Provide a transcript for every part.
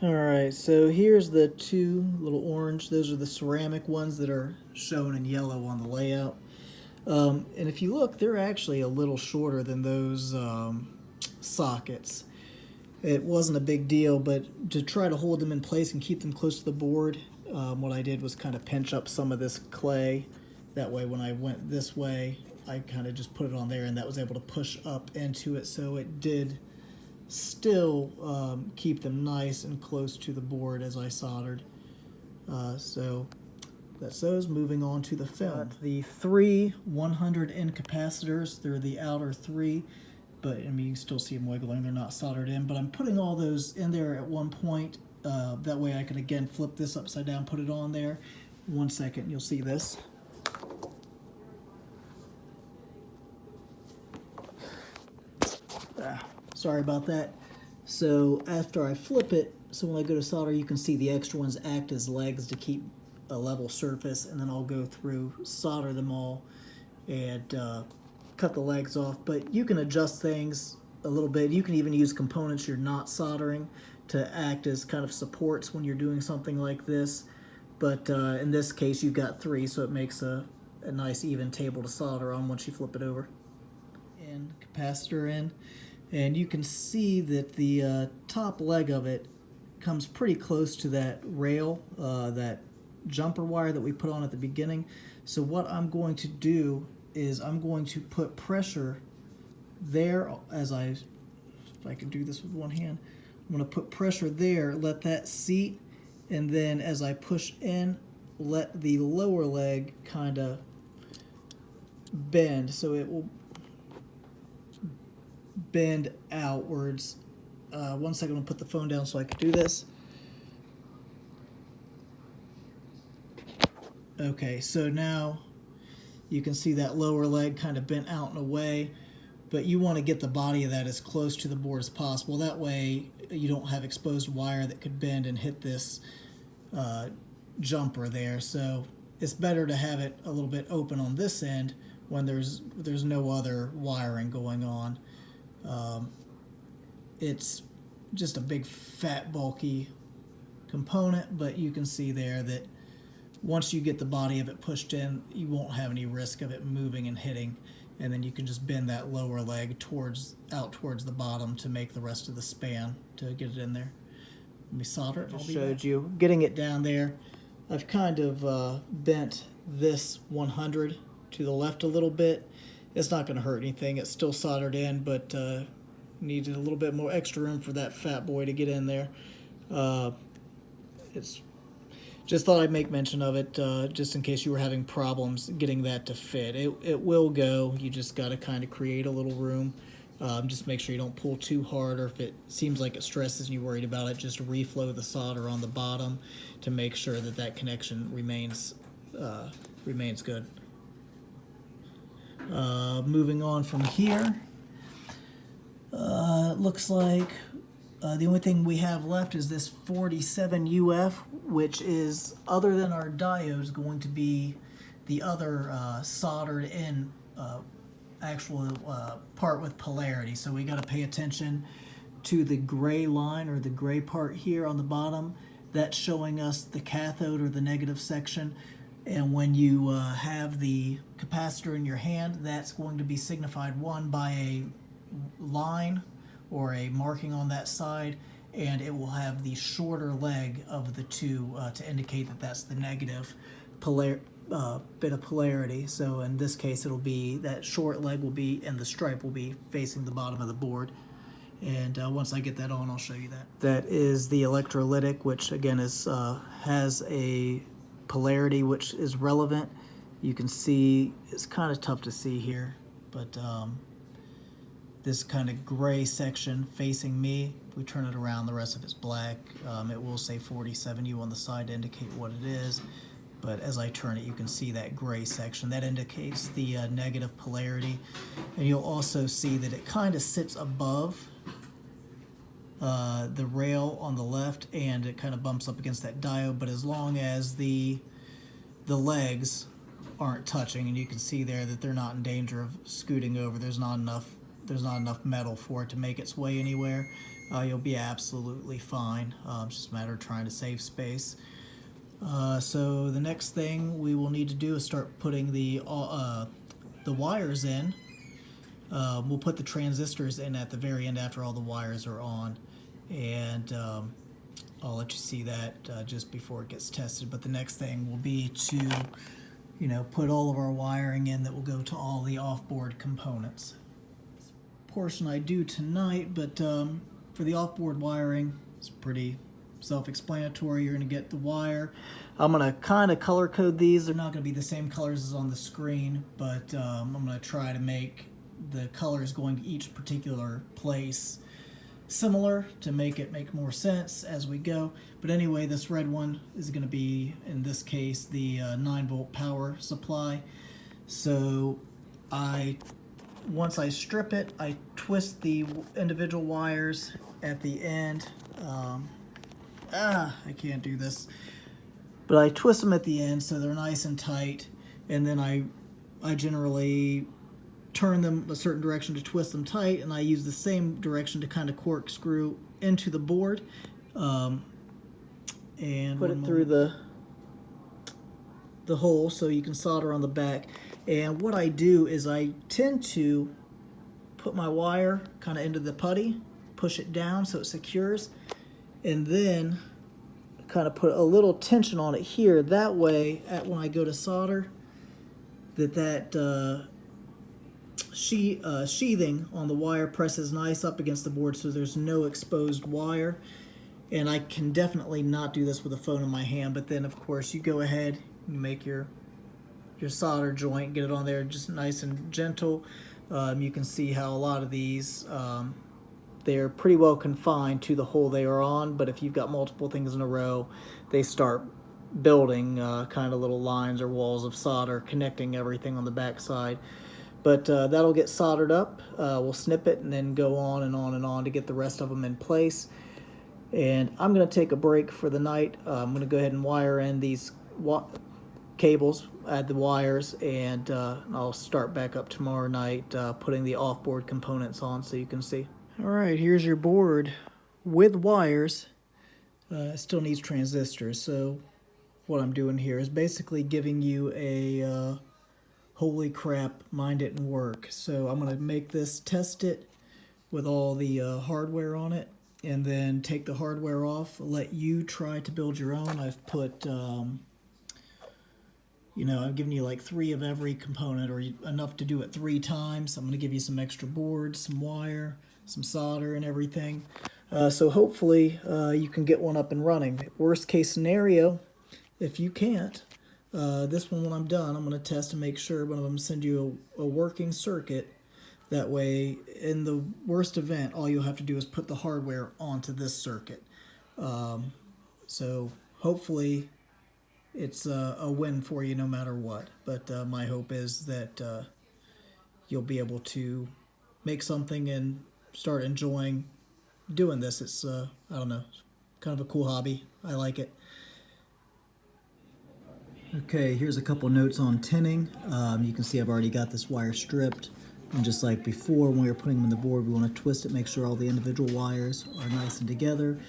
Alright, so here's the two little orange. Those are the ceramic ones that are shown in yellow on the layout. And if you look, they're actually a little shorter than those sockets. It wasn't a big deal, but to try to hold them in place and keep them close to the board, what I did was kind of pinch up some of this clay. That way when I went this way, I kind of just put it on there, and that was able to push up into it, so it did still keep them nice and close to the board as I soldered. So that's those. Moving on to the film. The three 100N capacitors. They're the outer three, but I mean you can still see them wiggling. They're not soldered in, but I'm putting all those in there at one point. That way I can again flip this upside down, put it on there. 1 second, you'll see this. Sorry about that. So after I flip it, so when I go to solder, you can see the extra ones act as legs to keep a level surface, and then I'll go through, solder them all, and cut the legs off. But you can adjust things a little bit. You can even use components you're not soldering to act as kind of supports when you're doing something like this. But in this case, you've got three, so it makes a nice even table to solder on once you flip it over. And capacitor in. And you can see that the top leg of it comes pretty close to that rail, that jumper wire that we put on at the beginning. So what I'm going to do is I'm going to put pressure there if I can do this with one hand, I'm going to put pressure there, let that seat, and then as I push in, let the lower leg kind of bend, so it will bend outwards. 1 second, I'm gonna put the phone down so I can do this. Okay, so now you can see that lower leg kind of bent out and away, but you want to get the body of that as close to the board as possible. That way you don't have exposed wire that could bend and hit this jumper there. So it's better to have it a little bit open on this end when there's no other wiring going on. It's just a big fat bulky component, but you can see there that once you get the body of it pushed in, you won't have any risk of it moving and hitting, and then you can just bend that lower leg out towards the bottom to make the rest of the span to get it in there. Let me solder it. I just showed you getting it down there. I've kind of bent this 100 to the left a little bit. It's not going to hurt anything. It's still soldered in, but needed a little bit more extra room for that fat boy to get in there. It's just thought I'd make mention of it, just in case you were having problems getting that to fit. It will go. You just got to kind of create a little room. Just make sure you don't pull too hard, or if it seems like it stresses and you're worried about it, just reflow the solder on the bottom to make sure that that connection remains good. Moving on from here, it looks like the only thing we have left is this 47 UF, which is, other than our diodes, going to be the other soldered in actual part with polarity. So we got to pay attention to the gray line, or the gray part here on the bottom. That's showing us the cathode, or the negative section. And when you have the capacitor in your hand, that's going to be signified, one, by a line or a marking on that side, and it will have the shorter leg of the two to indicate that that's the negative bit of polarity. So in this case, it'll be that short leg will be, and the stripe will be facing the bottom of the board. And once I get that on, I'll show you that. That is the electrolytic, which again is has a polarity which is relevant. You can see it's kind of tough to see here, but this kind of gray section facing me, if we turn it around, the rest of it's black. It will say 47U on the side to indicate what it is, but as I turn it, you can see that gray section. That indicates the negative polarity, and you'll also see that it kind of sits above the rail on the left, and it kind of bumps up against that diode, but as long as the legs aren't touching, and you can see there that they're not in danger of scooting over, there's not enough metal for it to make its way anywhere, you'll be absolutely fine. It's just a matter of trying to save space. So the next thing we will need to do is start putting the wires in. We'll put the transistors in at the very end after all the wires are on, and I'll let you see that just before it gets tested. But the next thing will be to, put all of our wiring in that will go to all the off-board components. This portion I do tonight, but for the off-board wiring, it's pretty self-explanatory. You're going to get the wire. I'm going to kind of color code these. They're not going to be the same colors as on the screen, but I'm going to try to make the colors going to each particular place similar to make it make more sense as we go. But anyway, this red one is going to be, in this case, the 9-volt power supply. So once I strip it, I twist the individual wires at the end. I can't do this. But I twist them at the end so they're nice and tight, and then I generally turn them a certain direction to twist them tight, and I use the same direction to kind of corkscrew into the board, and put it through the hole so you can solder on the back. And what I do is I tend to put my wire kind of into the putty, push it down so it secures, and then kind of put a little tension on it here. That way, when I go to solder, that sheathing on the wire presses nice up against the board so there's no exposed wire. And I can definitely not do this with a phone in my hand, but then of course you go ahead and make your solder joint, get it on there just nice and gentle. You can see how a lot of these they're pretty well confined to the hole they are on, but if you've got multiple things in a row, they start building kind of little lines or walls of solder connecting everything on the back side. But that'll get soldered up. We'll snip it and then go on and on and on to get the rest of them in place. And I'm going to take a break for the night. I'm going to go ahead and wire in these cables, add the wires, and I'll start back up tomorrow night putting the off-board components on so you can see. All right, here's your board with wires. It still needs transistors, so what I'm doing here is basically giving you a holy crap, mind it and work. So I'm going to make this, test it with all the hardware on it, and then take the hardware off, let you try to build your own. I've put, I've given you like 3 of every component, or enough to do it 3 times. I'm going to give you some extra boards, some wire, some solder and everything. So hopefully you can get one up and running. Worst case scenario, if you can't, this one when I'm done, I'm going to test and make sure one of them send you a working circuit. That way, in the worst event, all you'll have to do is put the hardware onto this circuit. So hopefully it's a win for you no matter what. But my hope is that you'll be able to make something and start enjoying doing this. It's, I don't know, kind of a cool hobby. I like it. Okay, here's a couple notes on tinning. You can see I've already got this wire stripped. And just like before, when we were putting them in the board, we want to twist it, make sure all the individual wires are nice and together.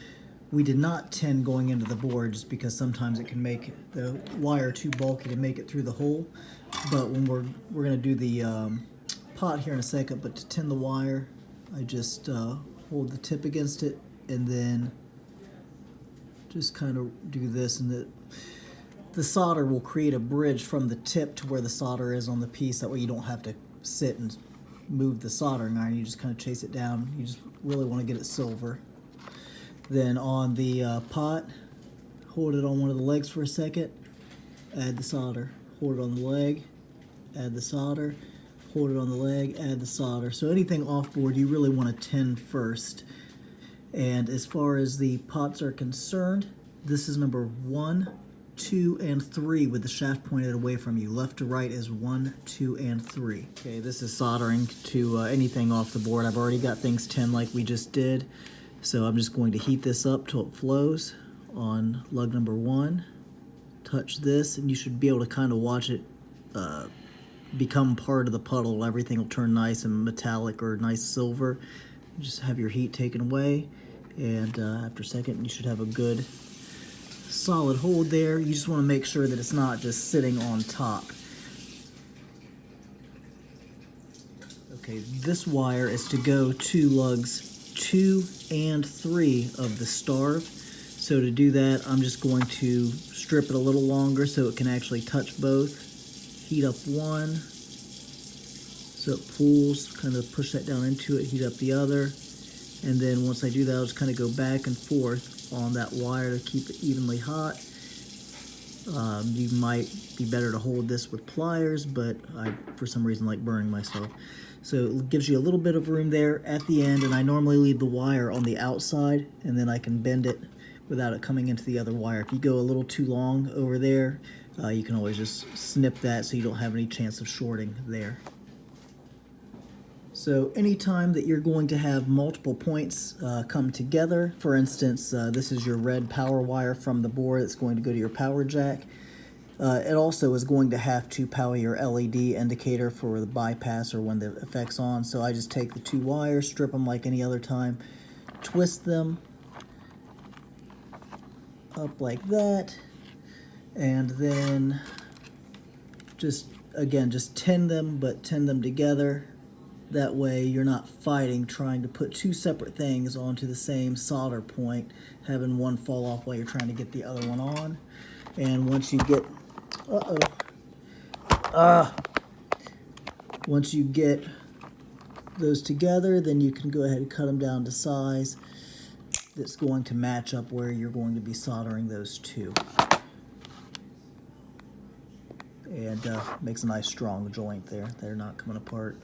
We did not tin going into the board just because sometimes it can make the wire too bulky to make it through the hole. But when we're going to do the pot here in a second, but to tin the wire, I just hold the tip against it and then just kind of do this, and the solder will create a bridge from the tip to where the solder is on the piece. That way you don't have to sit and move the soldering iron. You just kind of chase it down. You just really want to get it silver. Then on the pot, hold it on one of the legs for a second, add the solder. Hold it on the leg, add the solder. Hold it on the leg, add the solder. So anything off board, you really want to tin first. And as far as the pots are concerned, this is number 1, 2, and 3 with the shaft pointed away from you. Left to right is 1, 2, and 3. Okay, this is soldering to anything off the board. I've already got things tinned like we just did. So I'm just going to heat this up till it flows on lug number 1. Touch this, and you should be able to kind of watch it become part of the puddle. Everything will turn nice and metallic or nice silver. Just have your heat taken away, And after a second, you should have a good solid hold there. You just want to make sure that it's not just sitting on top. Okay, this wire is to go to lugs 2 and 3 of the Starve. So to do that, I'm just going to strip it a little longer so it can actually touch both. Heat up one, so it pulls, kind of push that down into it, heat up the other. And then once I do that, I'll just kind of go back and forth on that wire to keep it evenly hot. You might be better to hold this with pliers, but I, for some reason, like burning myself. So it gives you a little bit of room there at the end, and I normally leave the wire on the outside, and then I can bend it without it coming into the other wire. If you go a little too long over there, you can always just snip that so you don't have any chance of shorting there. So anytime that you're going to have multiple points come together, for instance, this is your red power wire from the board that's going to go to your power jack. It also is going to have to power your LED indicator for the bypass or when the effect's on. So I just take the 2 wires, strip them like any other time, twist them up like that, and then just, again, just tin them, but tin them together. That way you're not fighting trying to put 2 separate things onto the same solder point, having one fall off while you're trying to get the other one on. And once you get, once you get those together, then you can go ahead and cut them down to size that's going to match up where you're going to be soldering those 2. And makes a nice strong joint there. They're not coming apart.